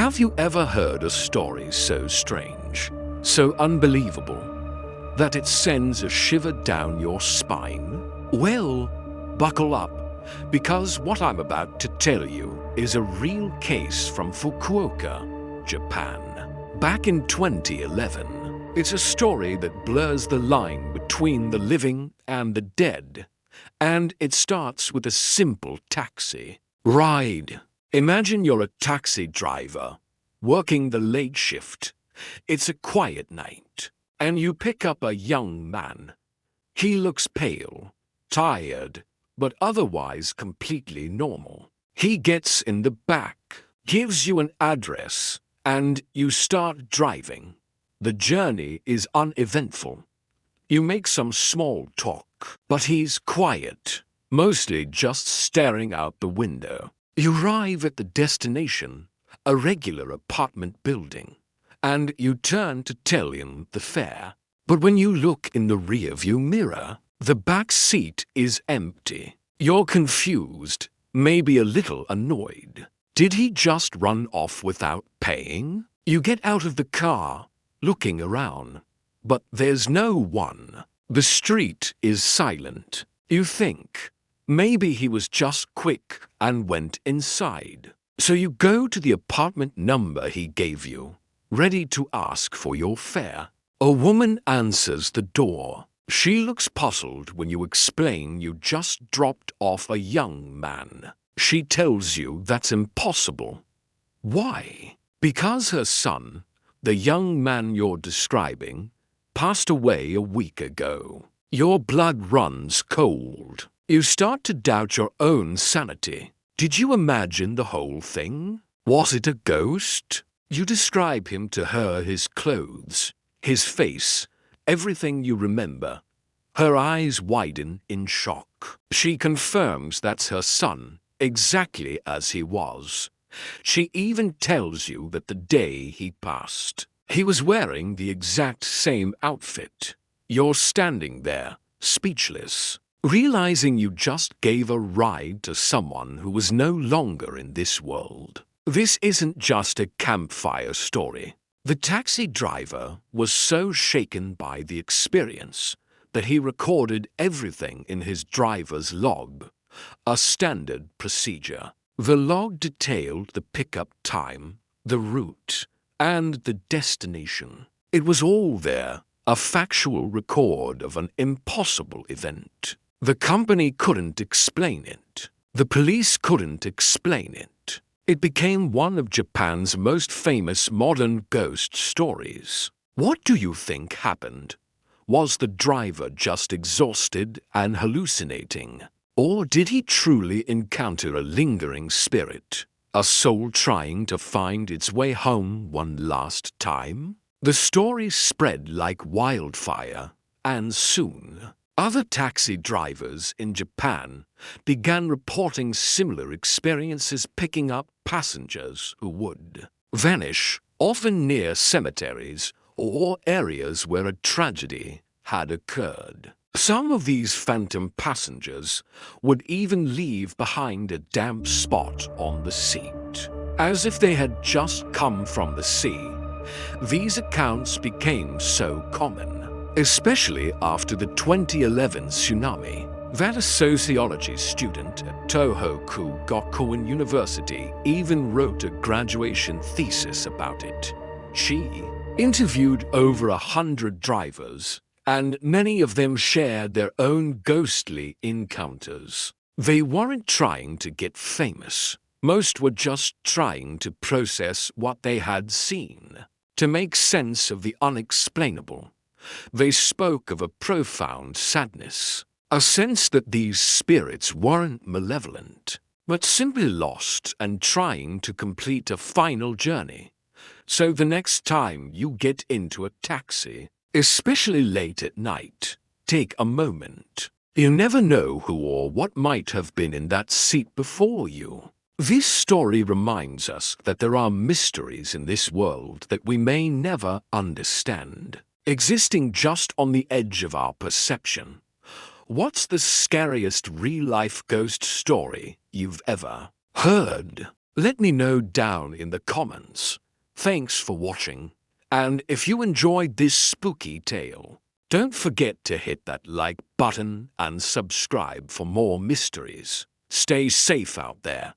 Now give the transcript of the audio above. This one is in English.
Have you ever heard a story so strange, so unbelievable, that it sends a shiver down your spine? Well, buckle up, because what I'm about to tell you is a real case from Fukuoka, Japan. Back in 2011, it's a story that blurs the line between the living and the dead, and it starts with a simple taxi ride. Imagine you're a taxi driver, working the late shift. It's a quiet night, and you pick up a young man. He looks pale, tired, but otherwise completely normal. He gets in the back, gives you an address, and you start driving. The journey is uneventful. You make some small talk, but he's quiet, mostly just staring out the window. You arrive at the destination, a regular apartment building, and you turn to tell him the fare. But when you look in the rearview mirror, the back seat is empty. You're confused, maybe a little annoyed. Did he just run off without paying? You get out of the car, looking around, but there's no one. The street is silent. You think, maybe he was just quick and went inside. So you go to the apartment number he gave you, ready to ask for your fare. A woman answers the door. She looks puzzled when you explain you just dropped off a young man. She tells you that's impossible. Why? Because her son, the young man you're describing, passed away a week ago. Your blood runs cold. You start to doubt your own sanity. Did you imagine the whole thing? Was it a ghost? You describe him to her, his clothes, his face, everything you remember. Her eyes widen in shock. She confirms that's her son, exactly as he was. She even tells you that the day he passed, he was wearing the exact same outfit. You're standing there, speechless, realizing you just gave a ride to someone who was no longer in this world. This isn't just a campfire story. The taxi driver was so shaken by the experience that he recorded everything in his driver's log, a standard procedure. The log detailed the pickup time, the route, and the destination. It was all there, a factual record of an impossible event. The company couldn't explain it. The police couldn't explain it. It became one of Japan's most famous modern ghost stories. What do you think happened? Was the driver just exhausted and hallucinating? Or did he truly encounter a lingering spirit, a soul trying to find its way home one last time? The story spread like wildfire, and soon, other taxi drivers in Japan began reporting similar experiences, picking up passengers who would vanish, often near cemeteries or areas where a tragedy had occurred. Some of these phantom passengers would even leave behind a damp spot on the seat, as if they had just come from the sea. These accounts became so common, especially after the 2011 tsunami, that a sociology student at Tohoku Gakuen University even wrote a graduation thesis about it. She interviewed over 100 drivers, and many of them shared their own ghostly encounters. They weren't trying to get famous. Most were just trying to process what they had seen, to make sense of the unexplainable. They spoke of a profound sadness, a sense that these spirits weren't malevolent, but simply lost and trying to complete a final journey. So the next time you get into a taxi, especially late at night, take a moment. You never know who or what might have been in that seat before you. This story reminds us that there are mysteries in this world that we may never understand, existing just on the edge of our perception. What's the scariest real-life ghost story you've ever heard? Let me know down in the comments. Thanks for watching, and if you enjoyed this spooky tale, don't forget to hit that like button and subscribe for more mysteries. Stay safe out there.